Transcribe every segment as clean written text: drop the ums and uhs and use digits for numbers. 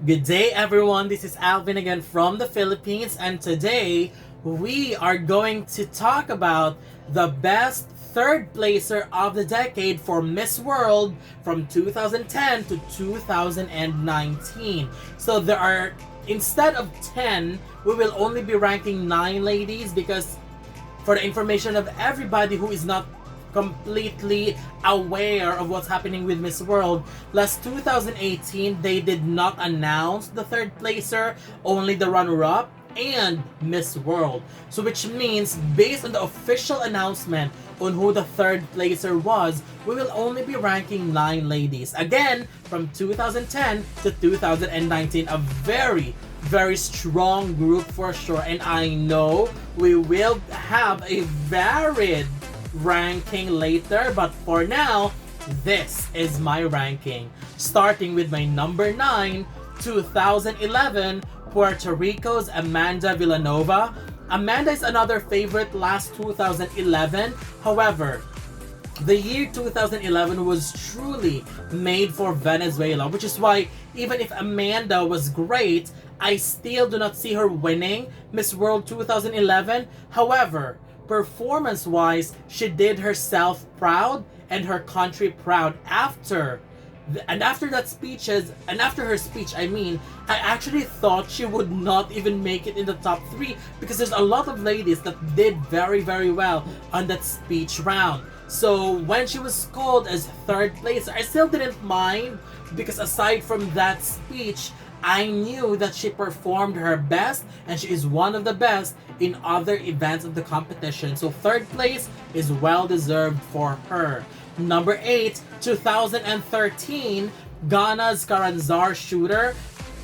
Good day, everyone. This is Alvin again from the Philippines, and today we are going to talk about the best third placer of the decade for Miss World from 2010 to 2019. So there are, instead of 10, we will only be ranking 9 ladies because for the information of everybody who is not completely aware of what's happening with Miss World. Last 2018, they did not announce the third placer, only the runner-up and Miss World. So which means, based on the official announcement on who the third placer was, we will only be ranking 9 ladies. Again, from 2010 to 2019, a very strong group for sure. And I know we will have a varied ranking later, but for now, this is my ranking. Starting with my number 9, 2011, Puerto Rico's Amanda Vilanova. Amanda is another favorite last 2011. However, the year 2011 was truly made for Venezuela, which is why even if Amanda was great, I still do not see her winning Miss World 2011. However, performance-wise, she did herself proud and her country proud after her speech, I actually thought she would not even make it in the top 3 because there's a lot of ladies that did very well on that speech round. So when she was called as third place, I still didn't mind because aside from that speech, I knew that she performed her best and she is one of the best in other events of the competition. So third place is well deserved for her. Number 8, 2013, Ghana's Carranzar shooter.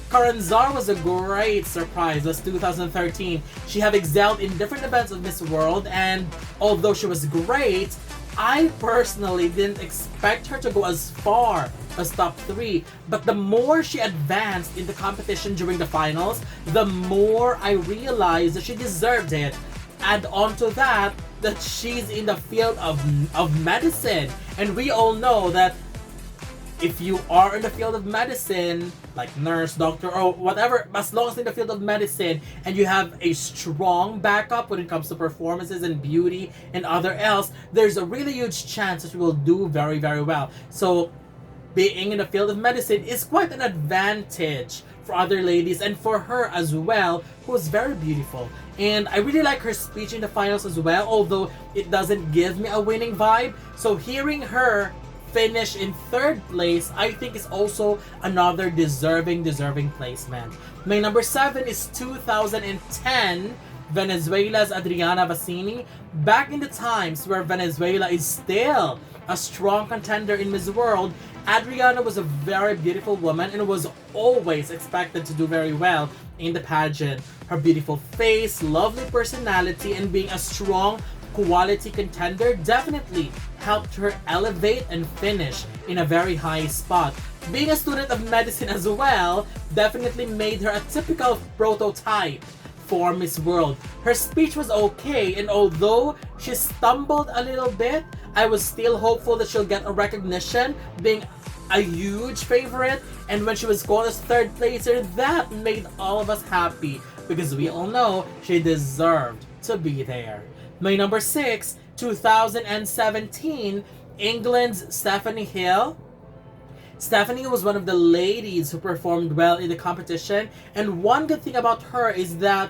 Carranzar was a great surprise last 2013. She have excelled in different events of Miss World, and although she was great, I personally didn't expect her to go as far as top 3. But the more she advanced in the competition during the finals, the more I realized that she deserved it. Add on to that she's in the field of medicine. And we all know that if you are in the field of medicine, like nurse, doctor, or whatever, as long as in the field of medicine, and you have a strong backup when it comes to performances and beauty and other else, there's a really huge chance that you will do very well. So being in the field of medicine is quite an advantage for other ladies and for her as well, who is very beautiful. And I really like her speech in the finals as well, although it doesn't give me a winning vibe. So hearing her finish in third place, I think is also another deserving placement. My number 7 is 2010, Venezuela's Adriana Messini. Back in the times where Venezuela is still a strong contender in Miss World, Adriana was a very beautiful woman and was always expected to do very well in the pageant. Her beautiful face, lovely personality, and being a strong quality contender definitely helped her elevate and finish in a very high spot. Being a student of medicine as well definitely made her a typical prototype for Miss World. Her speech was okay, and although she stumbled a little bit, I was still hopeful that she'll get a recognition, being a huge favorite. And when she was called as third placer, that made all of us happy because we all know she deserved to be there. My number 6, 2017, England's Stephanie Hale. Stephanie was one of the ladies who performed well in the competition, and one good thing about her is that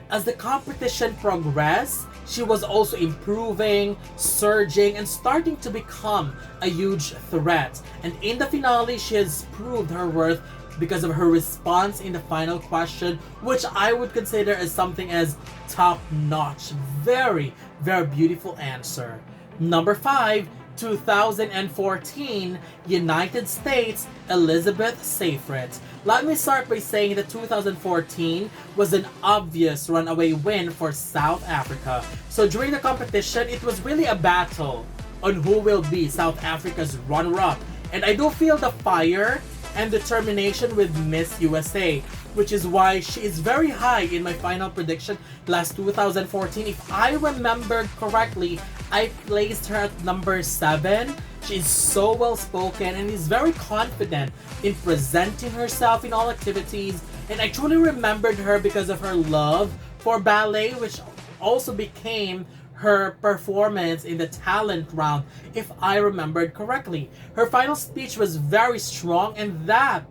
as the competition progressed, she was also improving, surging, and starting to become a huge threat. And in the finale, she has proved her worth because of her response in the final question, which I would consider as something as top-notch. Very beautiful answer. Number 5, 2014, United States, Elizabeth Safrit. Let me start by saying that 2014 was an obvious runaway win for South Africa. So during the competition, it was really a battle on who will be South Africa's runner-up. And I do feel the fire and determination with Miss USA, which is why she is very high in my final prediction last 2014. If I remembered correctly, I placed her at number 7 She is so well spoken and is very confident in presenting herself in all activities. And I truly remembered her because of her love for ballet, which also became her performance in the talent round, if I remembered correctly. Her final speech was very strong, and that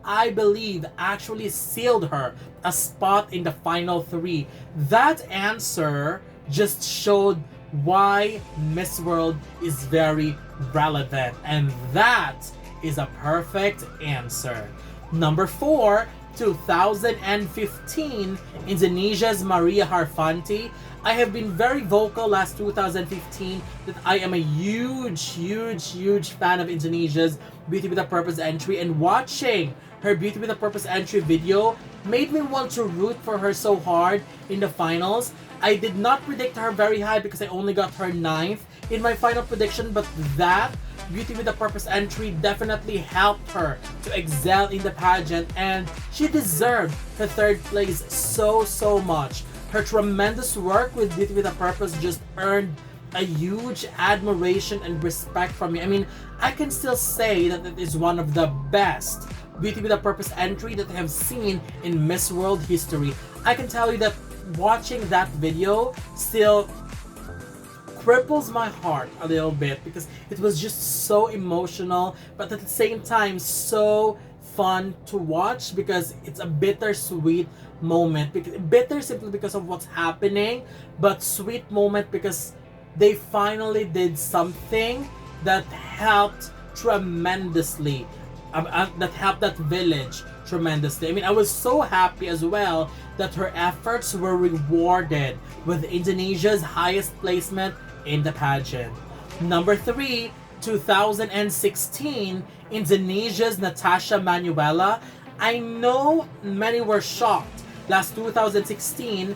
I believe actually sealed her a spot in the final three. That answer just showed why Miss World is very relevant, and that is a perfect answer. Number 4, 2015, Indonesia's Maria Harfanti. I have been very vocal last 2015 that I am a huge fan of Indonesia's Beauty with a Purpose entry, and watching her Beauty with a Purpose entry video made me want to root for her so hard in the finals. I did not predict her very high because I only got her 9th in my final prediction, but that Beauty with a Purpose entry definitely helped her to excel in the pageant, and she deserved the 3rd place so much. Her tremendous work with Beauty with a Purpose just earned a huge admiration and respect from me. I mean, I can still say that it is one of the best Beauty with a Purpose entry that I have seen in Miss World history. I can tell you that watching that video still cripples my heart a little bit because it was just so emotional, but at the same time so fun to watch because it's a bittersweet moment. Bitter simply because of what's happening, but sweet moment because they finally did something that helped tremendously. That helped that village tremendously. I mean, I was so happy as well that her efforts were rewarded with Indonesia's highest placement in the pageant. Number 3, 2016, Indonesia's Natasha Emanuela. I know many were shocked last 2016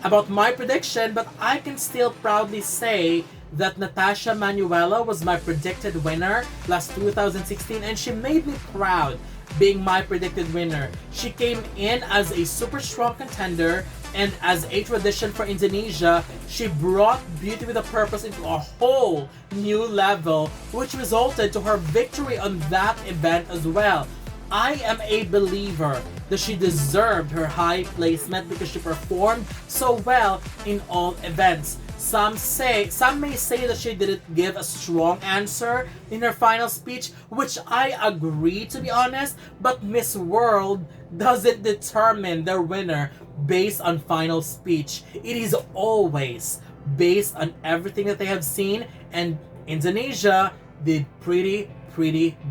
about my prediction, but I can still proudly say that Natasha Emanuela was my predicted winner last 2016, and she made me proud being my predicted winner. She came in as a super strong contender, and as a tradition for Indonesia, she brought Beauty with a Purpose into a whole new level, which resulted to her victory on that event as well. I am a believer that she deserved her high placement because she performed so well in all events. Some may say that she didn't give a strong answer in her final speech, which I agree, to be honest, but Miss World doesn't determine their winner based on final speech. It is always based on everything that they have seen, and Indonesia did pretty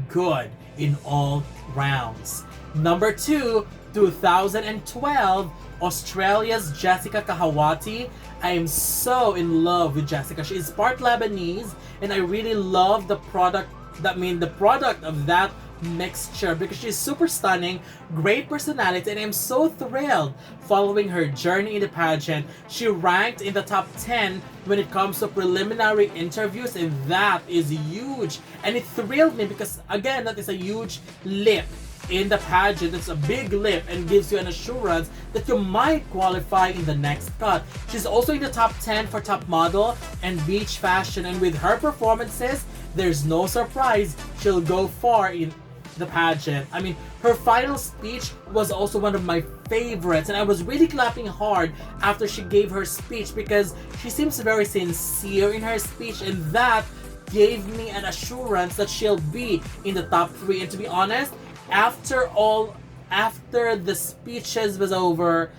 good in all rounds. Number 2, 2012, Australia's Jessica Kahawaty. I am so in love with Jessica. She is part Lebanese, and I really love the product of that mixture because she's super stunning, great personality, and I'm so thrilled following her journey in the pageant. She ranked in the top 10 when it comes to preliminary interviews, and that is huge. And it thrilled me because, again, that is a huge leap in the pageant. It's a big leap and gives you an assurance that you might qualify in the next cut. She's also in the top 10 for top model and beach fashion, and with her performances, there's no surprise she'll go far in the pageant. I mean, her final speech was also one of my favorites, and I was really clapping hard after she gave her speech because she seems very sincere in her speech, and that gave me an assurance that she'll be in the top 3. And to be honest, after the speeches was over,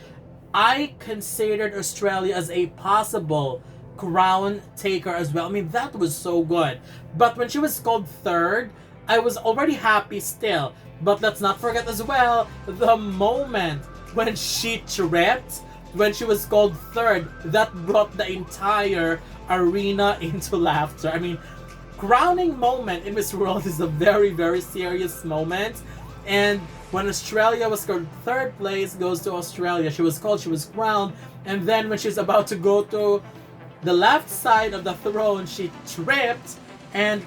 I considered Australia as a possible crown taker as well. I mean, that was so good. But when she was called 3rd, I was already happy still. But let's not forget as well the moment when she tripped, when she was called 3rd, that brought the entire arena into laughter. I mean, crowning moment in Miss World is a very serious moment. And when Australia was called 3rd place, goes to Australia. She was crowned, and then when she's about to go to the left side of the throne, she tripped, and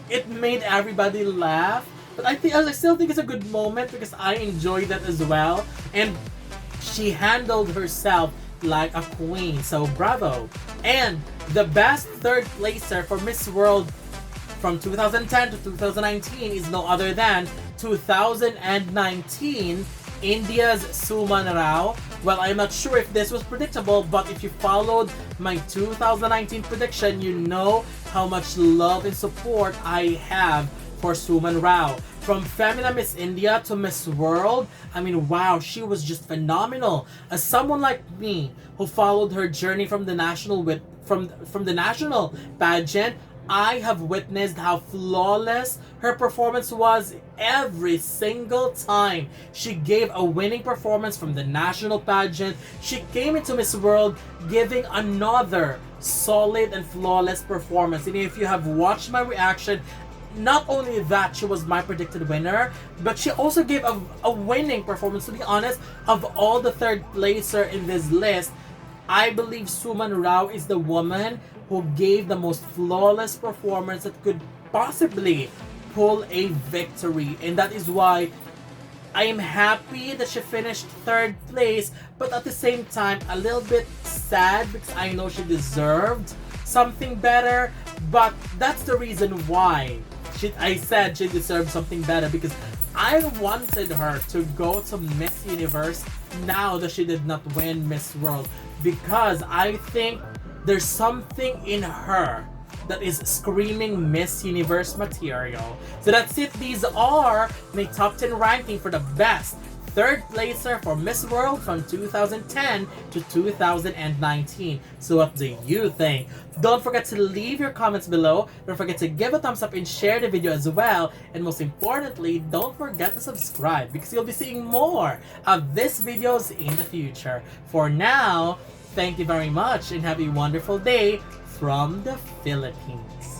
it made everybody laugh. But I still think it's a good moment because I enjoyed that as well, and she handled herself like a queen. So bravo! And the best 3rd placer for Miss World from 2010 to 2019 is no other than 2019 India's Suman Rao. Well, I'm not sure if this was predictable, but if you followed my 2019 prediction, you know how much love and support I have for Suman Rao. From Femina Miss India to Miss World, I mean, wow, she was just phenomenal. As someone like me who followed her journey from the national from the national pageant, I have witnessed how flawless her performance was every single time. She gave a winning performance from the national pageant. She came into Miss World giving another solid and flawless performance. And if you have watched my reaction, not only that she was my predicted winner, but she also gave a winning performance. To be honest, of all the third placer in this list, I believe Suman Rao is the woman who gave the most flawless performance that could possibly pull a victory. And that is why I am happy that she finished third place, but at the same time a little bit sad because I know she deserved something better. But that's the reason why I said she deserved something better, because I wanted her to go to Miss Universe now that she did not win Miss World, because I think there's something in her that is screaming Miss Universe material. So that's it. These are my top 10 ranking for the best third placer for Miss World from 2010 to 2019. So what do you think? Don't forget to leave your comments below. Don't forget to give a thumbs up and share the video as well. And most importantly, don't forget to subscribe, because you'll be seeing more of these videos in the future. For now, thank you very much and have a wonderful day from the Philippines.